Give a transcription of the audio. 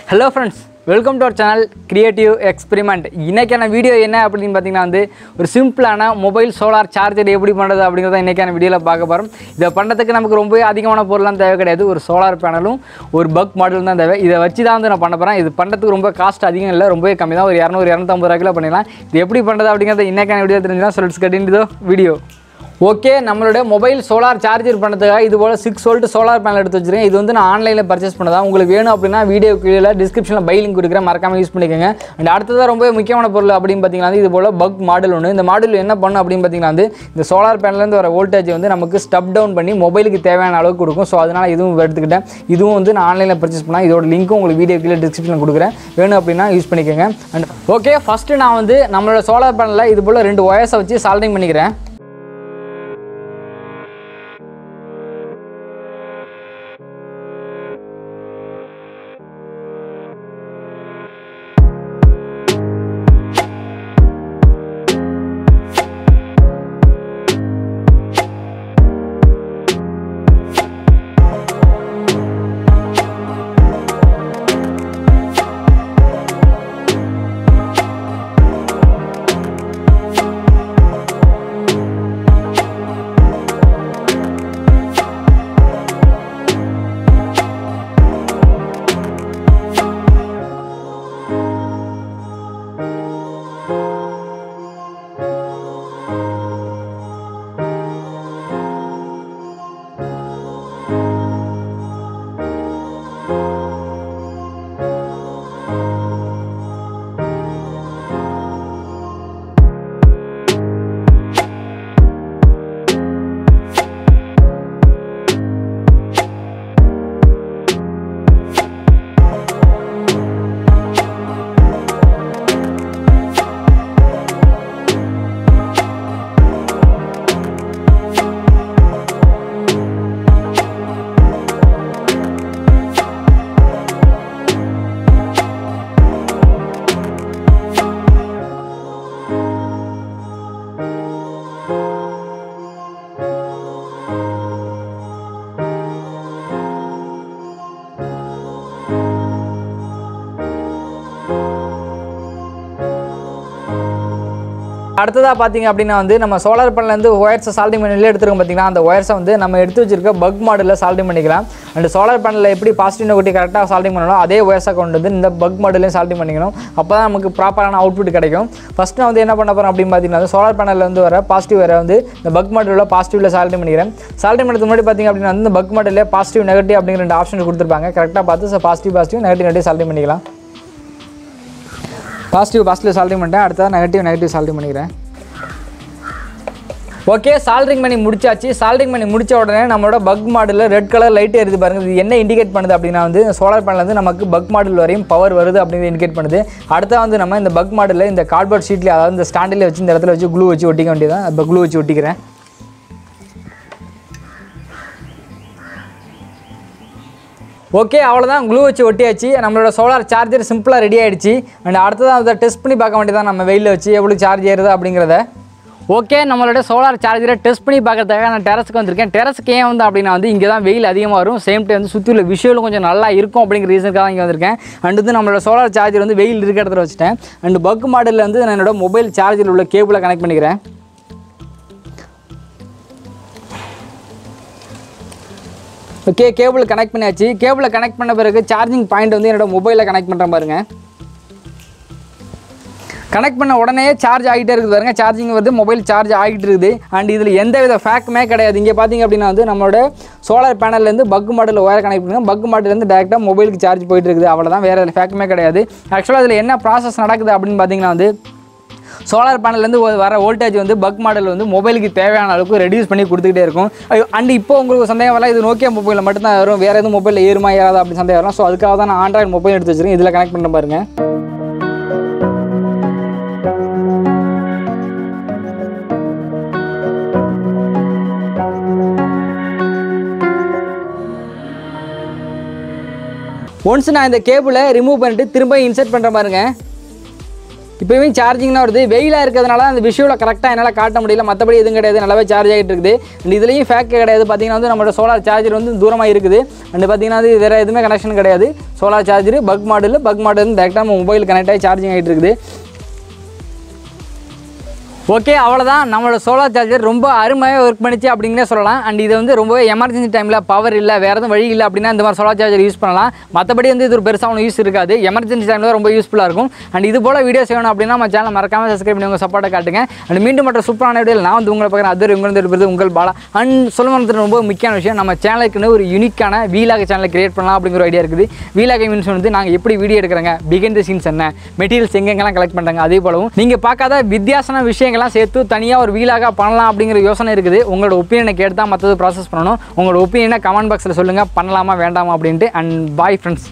Hello friends, welcome to our channel Creative Experiment. இன்னைக்கான video என்ன அப்படினு பாத்தீங்கன்னா ஒரு சிம்பிளான மொபைல் சோலார் சார்ஜர் எப்படி பண்றது அப்படிங்கறத இன்னைக்கான வீடியோல பார்க்க போறோம். இத பண்றதுக்கு நமக்கு ரொம்ப அதிகமான பொருள்லாம் தேவை கிடையாது. ஒரு சோலார் பேனலும் ஒரு பக் மாடலும் தான் தேவை. இத வச்சு தான் நான் பண்ணப் போறேன். இது பண்றதுக்கு ரொம்ப காஸ்ட் அதிகம் இல்ல, ரொம்ப கம்மி தான். ஒரு 200 250 ரூபாய்க்குள்ள பண்ணிடலாம். இது எப்படி பண்றது அப்படிங்கறத இன்னைக்கான வீடியோ தெரிஞ்சுனா let's get into the video. Okay, நம்மளோட மொபைல் சோலார் சார்ஜர் பண்ணதுக்காக இது போல 6 வோல்ட் சோலார் பேனல் எடுத்து வச்சிருக்கேன். இது நான் ஆன்லைன்ல பர்ச்சேஸ் பண்ணதா. உங்களுக்கு வேணும் அப்படினா வீடியோ கீழ டிஸ்கிரிப்ஷன்ல பை லிங்க் கொடுக்கிறேன், மறக்காம யூஸ் பண்ணிக்கங்க. அண்ட் அடுத்ததா ரொம்ப முக்கியமான பொருள் அப்படினு பாத்தீங்கன்னா இது போல பக் மாடல் ஒன்னு. இந்த மாடல் என்ன பண்ணும் அப்படினு பாத்தீங்கன்னா இந்த சோலார் பேனல்ல இருந்து வர வோல்டேஜ் நமக்கு ஸ்டெப் டவுன் பண்ணி மொபைலுக்கு தேவையான அளவுக்கு கொடுக்கும். சோ அதனால இதுவும் எடுத்துக்கிட்டேன். இதுவும் நான் ஆன்லைன்ல பர்ச்சேஸ் பண்ணா. இதோட லிங்க்கும் உங்களுக்கு வீடியோ கீழ டிஸ்கிரிப்ஷன்ல கொடுக்கிறேன், வேணும் அப்படினா யூஸ் பண்ணிக்கங்க. அண்ட் ஓகே, ஃபர்ஸ்ட் நான் நம்மளோட சோலார் பேனல்ல இது போல 2 ஒயர்ஸ் வச்சு சால்டரிங் பண்ணிக்கிறேன். அடுத்ததா பாத்தீங்க அப்படினா நம்ம சோலார் பேனல்ல இருந்து ஒயர்ஸ் சால்டிங் பண்ணி எடுத்துறோம். பாத்தீங்கன்னா அந்த ஒயர்ஸை நம்ம எடுத்து வச்சிருக்க பக் மாடல்ல சால்டிங் பண்ணிக்கலாம். அண்ட் சோலார் பேனல்ல எப்படி பாசிட்டிவ் நெகட்டிவ் கரெக்ட்டா சால்டிங் பண்ணனும் அதே ஒயர்ஸை கொண்டு இந்த பக் மாடல்லையும் சால்டிங் பண்ணிக்கணும். அப்பதான் நமக்கு ப்ராப்பரான அவுட்புட் கிடைக்கும். ஃபர்ஸ்ட் நான் என்ன பண்ண போறேன் அப்படினு பாத்தீங்கன்னா சோலார் பேனல்ல இருந்து வர பாசிட்டிவ் வயரை இந்த பக் மாடல்ல பாசிட்டிவ்ல சால்டிங் பண்ணிக்கிறேன். சால்டிங் பண்ணதுக்கு முன்னாடி பாத்தீங்க அப்படினா இந்த பக் மாடல்ல பாசிட்டிவ் நெகட்டிவ் அப்படிங்கிற ரெண்டு ஆப்ஷன் கொடுத்திருப்பாங்க. கரெக்ட்டா பார்த்து பாசிட்டிவ் நெகட்டிவ் சால்டிங் பண்ணிக்கலாம். பாசிட்டிவ் சால்டிங் பண்ணிட்டேன். அடுத்து நெகட்டிவ் சால்டிங் பண்ணிக்கிறேன். ஓகே, சால்டரிங் பண்ணி முடிச்சாச்சு. சால்டரிங் பண்ணி முடிச்ச உடனே நம்மளோட பக் மாடலில் ரெட் கலர் லைட் எரியுது பாருங்க. இது என்ன இண்டிகேட் பண்ணுது அப்படின்னா சோலார் பேனல் நமக்கு பக் மாடல் வரையும் பவர் வருது அப்படிங்கிறது இண்டிகேட் பண்ணுது. அடுத்த நம்ம இந்த பக் மாடலில் இந்த கார்ட்போர்ட் ஷீட்லேயே, அதாவது இந்த ஸ்டாண்டில் வச்சு இந்த இடத்துல வச்சு க்ளூ வச்சு ஒட்டிக்க வேண்டியதான். இப்போ க்ளூ வச்சு ஒட்டிக்கிறேன். ஓகே, அவ்வளோதான், க்ளூ வச்சு ஒட்டியாச்சு. நம்மளோட சோலார் சார்ஜர் சிம்பிளாக ரெடி ஆகிடுச்சு. அண்ட் அடுத்ததான் அதை டெஸ்ட் பண்ணி பார்க்க வேண்டியதான், நம்ம வெயிலில் வச்சு எவ்வளோ சார்ஜ் ஏறுது அப்படிங்கிறத. ஓகே, நம்மளோட சோலார் சார்ஜரை டெஸ்ட் பண்ணி பார்க்கறதுக்காக நான் டெரஸ்க்கு வந்திருக்கேன். டெரஸ்க்கு ஏன் அப்படின்னா இங்கே தான் வெயில் அதிகமாக வரும், சேம் டைம் சுற்றி உள்ள விஷுவலும் கொஞ்சம் நல்லா இருக்கும் அப்படிங்கிற ரீசனுக்காக தான் இங்கே வந்திருக்கேன். அண்ட் நம்மளோட சோலார் சார்ஜர் வெயில் இருக்கிற இடத்துல வச்சுட்டேன். அண்ட் பக் மாடலில் நான் என்னோட மொபைல் சார்ஜரில் உள்ள கேபிளை கனெக்ட் பண்ணிக்கிறேன். ஓகே, கேபிள் கனெக்ட் பண்ணியாச்சு. கேபிளை கனெக்ட் பண்ண பிறகு சார்ஜிங் பாயிண்ட் என்னோட மொபைலில் கனெக்ட் பண்ணுறேன் பாருங்க. கனெக்ட் பண்ண உடனே சார்ஜ் ஆகிட்டே இருக்குது பாருங்க. சார்ஜிங் வருது, மொபைல் சார்ஜ் ஆகிட்டு இருக்குது. அண்ட் இதில் எந்த வித ஃபேக்குமே கிடையாது. இங்கே பார்த்தீங்க அப்படின்னா நம்மளோட சோலார் பேனல்லேருந்து பக் மாடலில் ஒயர் கனெக்ட் பண்ணுங்க. பக் மாடலேருந்து டேரெக்டாக மொபைலுக்கு சார்ஜ் போயிட்டு இருக்குது. அவ்வளோதான், வேறு ஃபேக்குமே கிடையாது. ஆக்சுவலாக இதில் என்ன ப்ராசஸ் நடக்குது அப்படின்னு பார்த்தீங்கன்னா சோலார் பேனல்லேருந்து வர வோல்டேஜ் பக் மாடல் மொபைலுக்கு தேவையான அளவுக்கு ரெடியூஸ் பண்ணி கொடுத்துக்கிட்டே இருக்கும். அண்ட் இப்போ உங்களுக்கு சந்தேகம் வரலாம், இது நோக்கியா மொபைலில் மட்டும்தான் வரும், வேறு எதுவும் மொபைலில் ஏறுமா ஏறாது அப்படின்னு சந்தேகம் வரலாம். ஸோ அதுக்காக தான் நான் ஆண்ட்ராய்டு மொபைல் எடுத்து வச்சிருக்கேன். இதில் கனெக்ட் பண்ண பாருங்க. ஒன்ஸ் நான் இந்த கேபிளை ரிமூவ் பண்ணிட்டு திரும்ப இன்சர்ட் பண்ணுற பாருங்க. இப்போவே சார்ஜிங்னா வருது. வெயிலாக இருக்கிறதுனால அந்த விஷுவலை கரெக்டாக என்னால் காட்ட முடியல. மற்றபடி எதுவும் கிடையாது, நல்லாவே சார்ஜ் ஆகிட்டு இருக்குது. அண்ட் இதுலேயும் ஃபேக் கிடையாது. பார்த்தீங்கன்னா வந்து நம்மளோட சோலார் சார்ஜர் வந்து தூரமாக இருக்குது. அண்ட் பார்த்தீங்கன்னா அது வேறு எதுவுமே கனெக்ஷன் கிடையாது. சோலார் சார்ஜர் பக் மாடல் டேரெக்டாக நம்ம மொபைல் கனெக்ட் ஆகி சார்ஜிங் ஆகிட்டு இருக்குது. ஓகே, அவ்வளோதான். நம்மளோட சோலார் சார்ஜர் ரொம்ப அருமையாக ஒர்க் பண்ணிச்சு அப்படின்னே சொல்லலாம். அண்ட் இது வந்து ரொம்பவே எமர்ஜென்சி டைமில் பவர் இல்லை, வேறு எதுவும் வழி இல்லை அப்படின்னா இந்த மாதிரி சோலார் சார்ஜர் யூஸ் பண்ணலாம். மற்றபடி வந்து இது ஒரு பெருசாக ஒன்றும் யூஸ் இருக்காது. எமர்ஜென்சி டைமில் ரொம்ப யூஸ்ஃபுல்லாக இருக்கும். அண்ட் இது போல் வீடியோஸ் வேணும் அப்படின்னா நம்ம சேனல் மறக்காமல் சப்ஸ்கிரைப் பண்ணி உங்கள் சப்போர்ட்டை காட்டுங்க. அண்ட் மீண்டும் மற்ற சூப்பரான வீடியோவில் நான் வந்து உங்களை பார்க்குறேன். அது உங்களுக்கு உங்கள் பாலா. அண்ட் சொல்லுறது ரொம்ப முக்கியமான விஷயம், நம்ம சேனலுக்குன்னு ஒரு யூனிக்கான வீலாக சேனலை கிரியேட் பண்ணலாம் அப்படிங்கிற ஒரு ஐடியா இருக்குது. வீலாக மீன்ஸ் வந்து நாங்கள் எப்படி வீடியோ எடுக்கிறாங்க, பிஹைண்ட் தி சீன்ஸ் என்ன, மெட்டீரியல்ஸ் எங்கெங்கெல்லாம் கலெக்ட் பண்ணுறாங்க, அதே போலவும் நீங்கள் பார்க்காத வித்தியாசமான விஷயங்கள்லாம் சேர்த்து தனியாக ஒரு வீலாக பண்ணலாம் அப்படிங்கிற யோசனை இருக்குது. உங்களோட ஒப்பீனியனை கேட்டு தான் மற்றது ப்ராசஸ் பண்ணணும். உங்களோட ஒப்பீனியனை கமெண்ட் பாக்ஸில் சொல்லுங்கள், பண்ணலாமா வேண்டாமா அப்படின்ட்டு. And bye friends.